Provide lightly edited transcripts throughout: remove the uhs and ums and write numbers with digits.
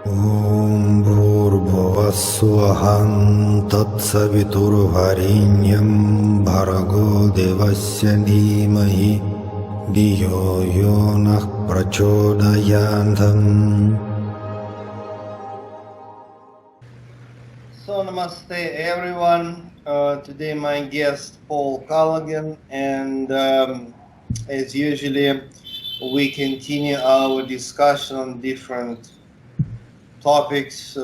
Om Bhurбhuvah Tatsaviturvarenyam Bhargo Devasya Dhimahi Dhiyo Yonah Prachodayantam. So namaste everyone. Today my guest Pavel Kalagin, and as usually we continue our discussion on different topics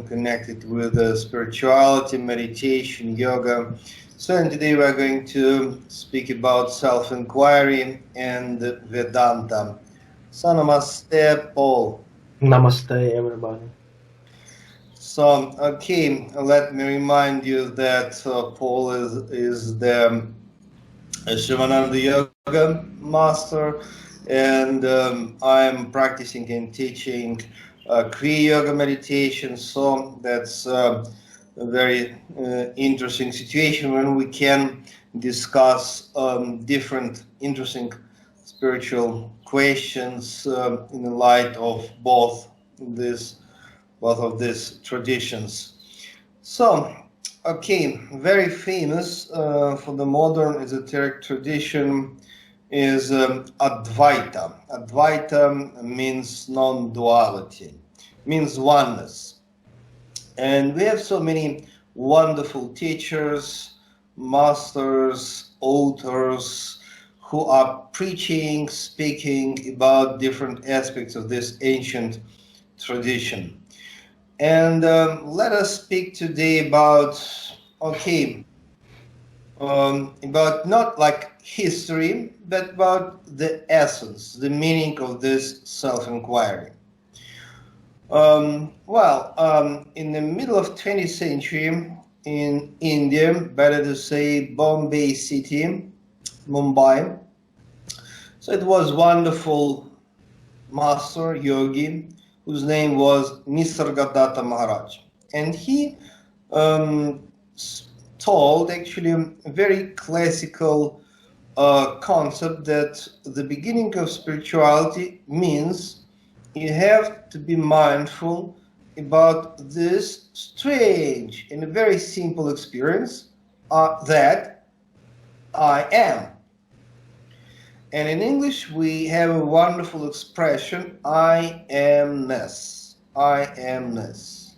connected with spirituality, meditation, yoga. So and today we're going to speak about self-inquiry and Vedanta. So namaste Paul. Namaste everybody. So, okay, let me remind you that Paul is the Sivanandayoga master, and I'm practicing and teaching kriyayoga meditation. So that's a very interesting situation when we can discuss different interesting spiritual questions in the light of both of these traditions. So, okay, very famous for the modern esoteric tradition is Advaita. Advaita means non-duality, means oneness. And we have so many wonderful teachers, masters, authors who are preaching, speaking about different aspects of this ancient tradition. And let us speak today about, about not like history, but about the essence, the meaning of this self-inquiry. In the middle of 20th century in India, better to say Bombay city, Mumbai, so it was wonderful master yogi whose name was Nisargadatta Maharaj. And he told actually a very classical concept that the beginning of spirituality means you have to be mindful about this strange and a very simple experience that I am. And in English, we have a wonderful expression, I amness. I amness.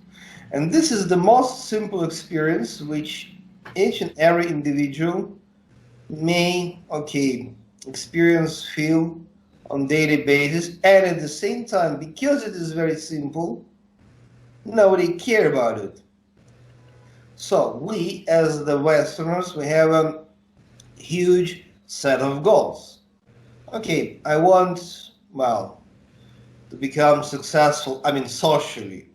And this is the most simple experience which each and every individual may, experience, feel on daily basis. And at the same time, because it is very simple, nobody cares about it. So we, as the Westerners, we have a huge set of goals. Okay, I want, to become successful, socially,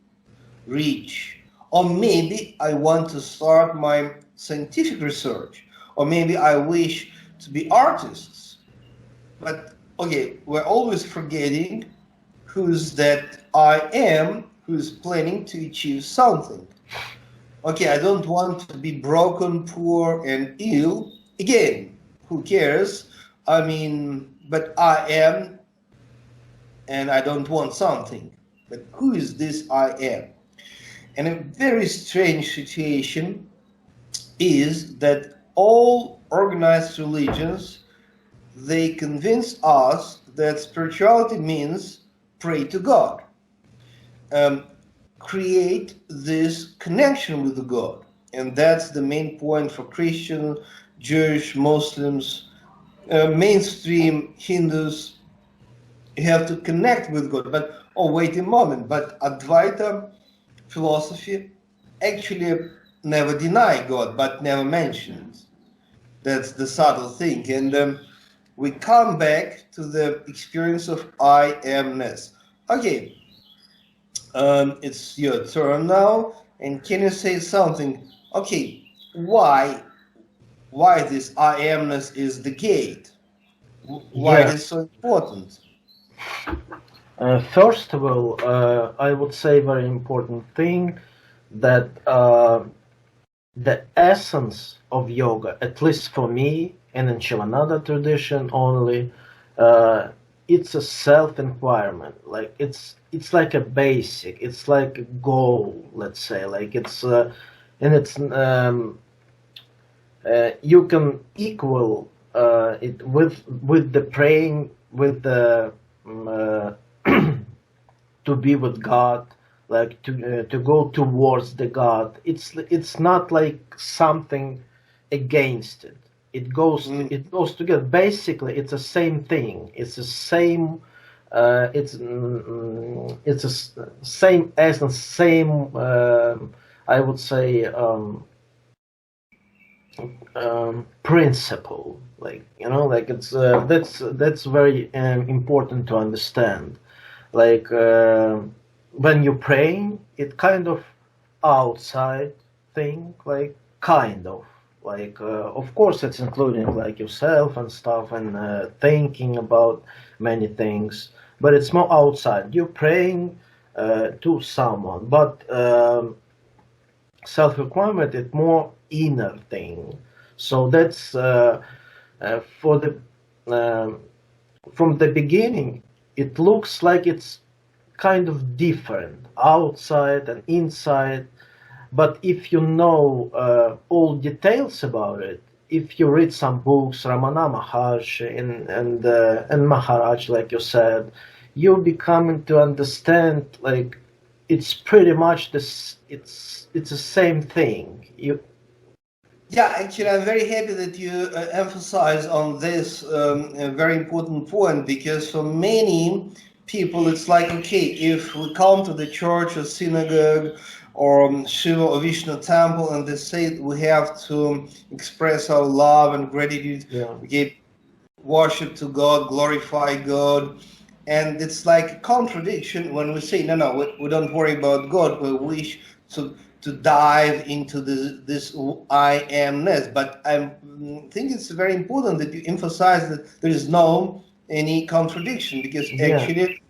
rich. Or maybe I want to start my scientific research. Or maybe I wish to be artists. But, we're always forgetting who's that I am, who's planning to achieve something. I don't want to be broken, poor, and ill. Again, who cares? But I am, and I don't want something. But who is this I am? And a very strange situation is that all organized religions, they convince us that spirituality means pray to God, create this connection with the God. And that's the main point for Christian, Jewish, Muslims, mainstream Hindus. You have to connect with God. But wait a moment, but Advaita philosophy actually never deny God, but never mentions. That's the subtle thing. And we come back to the experience of I amness. It's your turn now, and can you say something? Why this I amness is the gate? Why it is so important? First of all, I would say very important thing that the essence of yoga, at least for me and in Shivananda tradition only, it's a self-inquiry. Like it's like a basic. It's like a goal. Let's say like it's and it's you can equal it with the praying, with the to be with God, like to go towards the God. It's not like something against it. It goes together. Basically, it's the same thing. It's the same. It's same essence, same. I would say principle. Like like it's that's very important to understand. Like when you're praying, it kind of outside thing, like kind of like of course it's including like yourself and stuff and thinking about many things, but it's more outside. You're praying to someone, but self-requirement is more inner thing. So that's for the from the beginning it looks like it's kind of different outside and inside. But if you know all details about it, if you read some books, Ramana Maharshi and Maharaj, like you said, you'll be coming to understand like it's pretty much this. It's the same thing. Yeah, actually, I'm very happy that you emphasize on this very important point, because for many people, it's like, okay, if we come to the church or synagogue or Shiva or Vishnu temple and they say we have to express our love and gratitude, we give worship to God, glorify God, and it's like a contradiction when we say, no, we don't worry about God, we wish to dive into this I amness. But I think it's very important that you emphasize that there is no any contradiction, because actually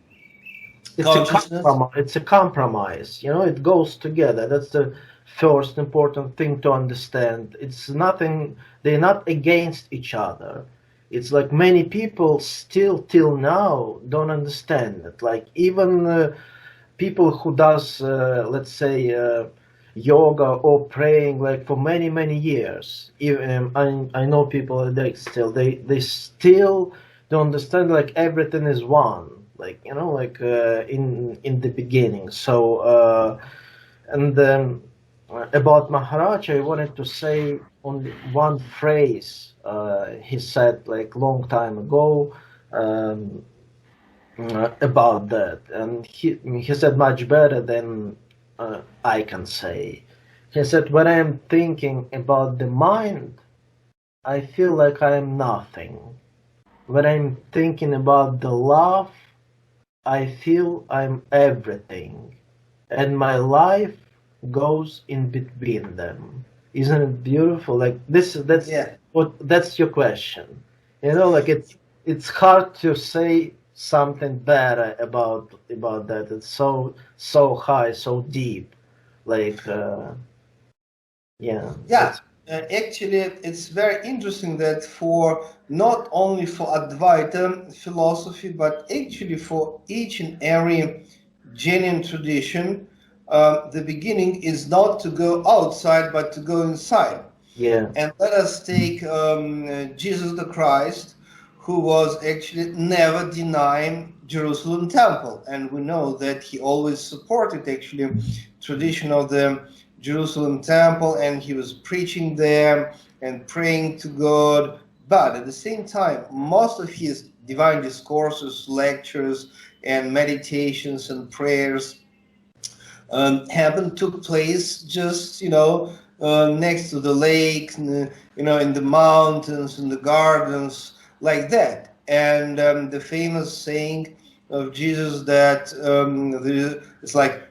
it's a compromise. It goes together. That's the first important thing to understand. It's nothing. They're not against each other. It's like many people still till now don't understand it. Like even people who does let's say yoga or praying like for many years. Even I know people they still don't understand like everything is one. Like like in the beginning. So and then about Maharaj, I wanted to say only one phrase he said like long time ago about that, and he said much better than I can say. He said, when I am thinking about the mind, I feel like I am nothing. When I'm thinking about the love, I feel I'm everything, and my life goes in between them. Isn't it beautiful? Like that's that's your question. Like it's hard to say something better about that. It's so high, so deep. Like actually, it's very interesting that for not only for Advaita philosophy, but actually for each and every genuine tradition, the beginning is not to go outside, but to go inside. Yeah. And let us take Jesus the Christ, who was actually never denying Jerusalem temple. And we know that he always supported actually tradition of the Jerusalem temple, and he was preaching there and praying to God. But at the same time, most of his divine discourses, lectures, and meditations and prayers took place just next to the lake, in the mountains, in the gardens, like that. And the famous saying of Jesus that it's like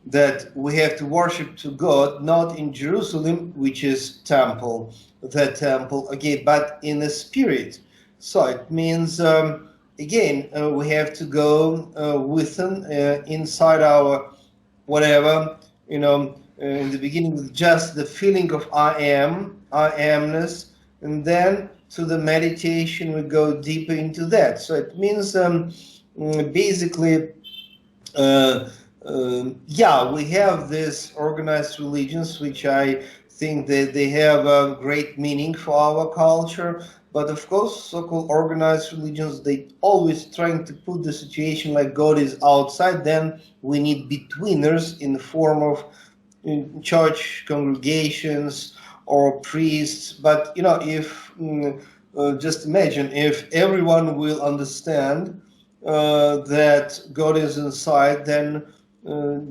that we have to worship to God not in Jerusalem, which is temple, okay, but in the spirit. So it means again we have to go within inside our whatever in the beginning with just the feeling of I amness, and then to the meditation, we go deeper into that. So it means basically, yeah, we have these organized religions, which I think that they have a great meaning for our culture. But of course, so-called organized religions, they always trying to put the situation like God is outside. Then we need betweeners in the form of church congregations or priests. But if just imagine if everyone will understand that God is inside, then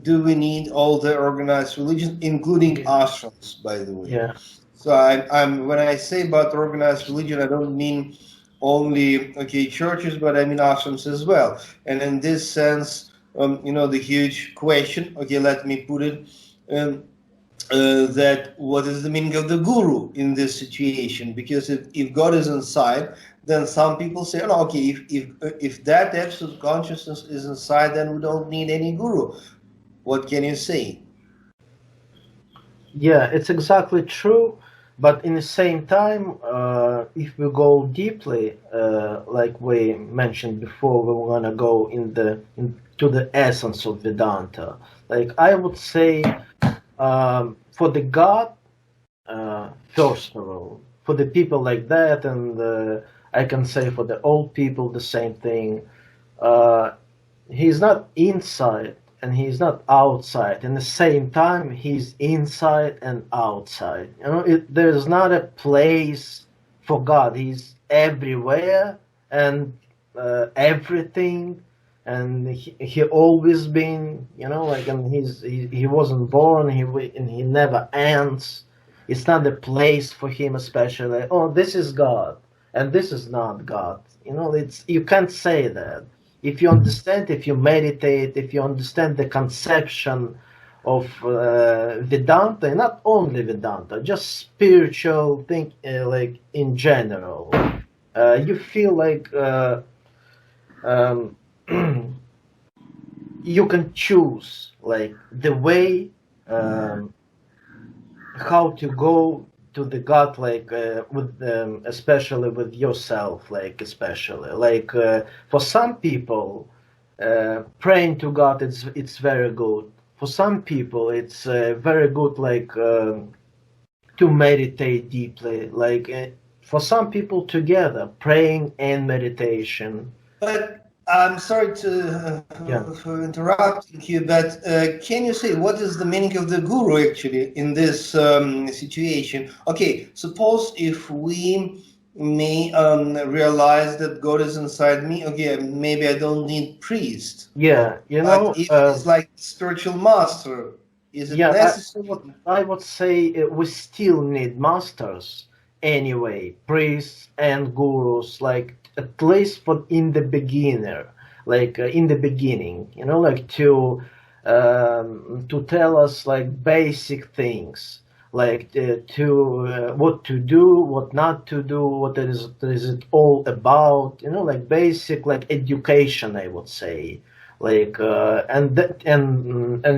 do we need all the organized religions, including ashrams, by the way? Yeah. So I'm when I say about organized religion, I don't mean only churches, but I mean ashrams as well. And in this sense, the huge question. Okay, let me put it. That what is the meaning of the guru in this situation? Because if God is inside, then some people say, oh, no, okay, if that absolute consciousness is inside, then we don't need any guru. What can you say? Yeah, it's exactly true. But in the same time, if we go deeply, like we mentioned before, we want to go into the essence of Vedanta. Like I would say, for the God, first of all, for the people like that, and I can say for the old people the same thing. He's not inside and he's not outside. In the same time, he's inside and outside. There's not a place for God. He's everywhere and everything, and he always been. And he wasn't born. He never ends. It's not a place for him, especially. Oh, this is God, and this is not God. You can't say that. If you understand, if you meditate, if you understand the conception of Vedanta, not only Vedanta, just spiritual thing, like in general, you feel like you can choose like the way how to go to the God, like with especially with yourself, like especially like for some people praying to God, it's very good. For some people it's very good, like to meditate deeply, like for some people together praying and meditation. But I'm sorry for interrupting you, but can you say what is the meaning of the guru actually in this situation? Okay, suppose if we may realize that God is inside me, okay, maybe I don't need priest. Yeah, But if it's like spiritual master, is it necessary? I would say we still need masters anyway, priests and gurus, like at least for in the beginner, like in the beginning, like to tell us like basic things, like what to do, what not to do, what is it all about, like basic like education, I would say, like and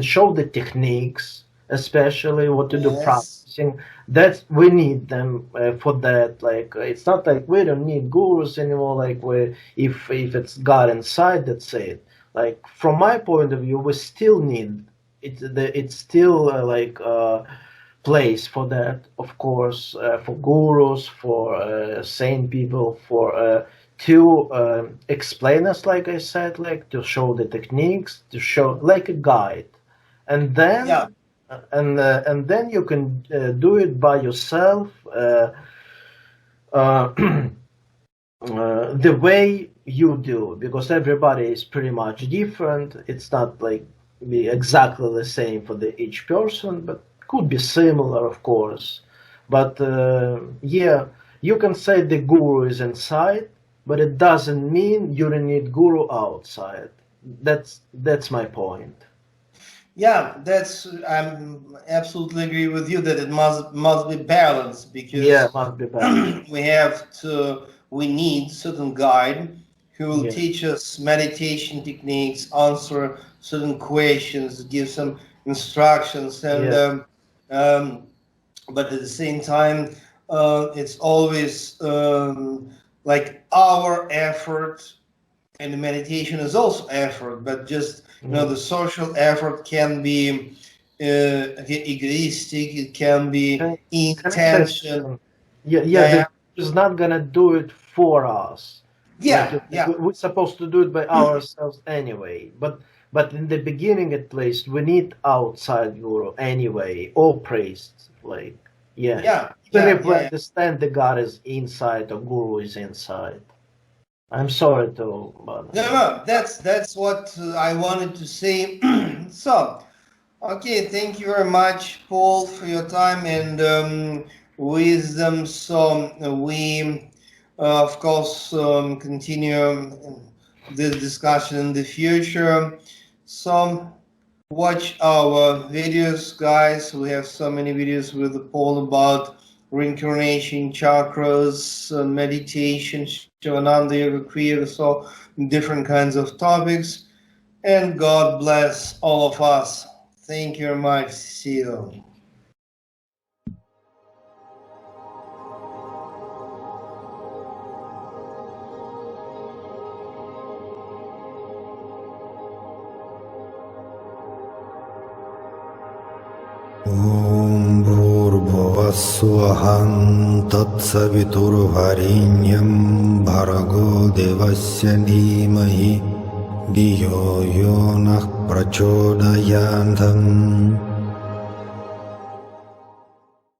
show the techniques, especially what to do practicing. That we need them for that. Like it's not like we don't need gurus anymore. Like if it's God inside, that's it. Like from my point of view, we still need it. It's still like place for that, of course, for gurus, for sane people, for to explain us, like I said, like to show the techniques, to show like a guide, and then. Yeah. And then you can do it by yourself the way you do, because everybody is pretty much different. It's not like be exactly the same for each person, but could be similar, of course. But yeah, you can say the guru is inside, but it doesn't mean you don't need guru outside. That's my point. Yeah, I'm absolutely agree with you that it must be balanced, because it must be balanced. we need certain guide who will teach us meditation techniques, answer certain questions, give some instructions, and but at the same time It's always like our effort, and meditation is also effort, but just the social effort can be egoistic, it can be intention. It's not gonna do it for us. We're supposed to do it by ourselves anyway. But in the beginning, at least, we need outside guru anyway, or priests. Even if we understand the God is inside or guru is inside. I'm sorry to. No, that's what I wanted to say. So, okay, thank you very much, Paul, for your time and wisdom. So we, of course, continue this discussion in the future. So watch our videos, guys. We have so many videos with Paul about reincarnation, chakras, meditation, sivanandayoga, kriyayoga, so different kinds of topics. And God bless all of us. Thank you very much. See you. Om Bhurбhuvah Tatsaviturvarenyam Bhargo Devasya Dhimahi Dhiyo Yo Nah Prachodayantam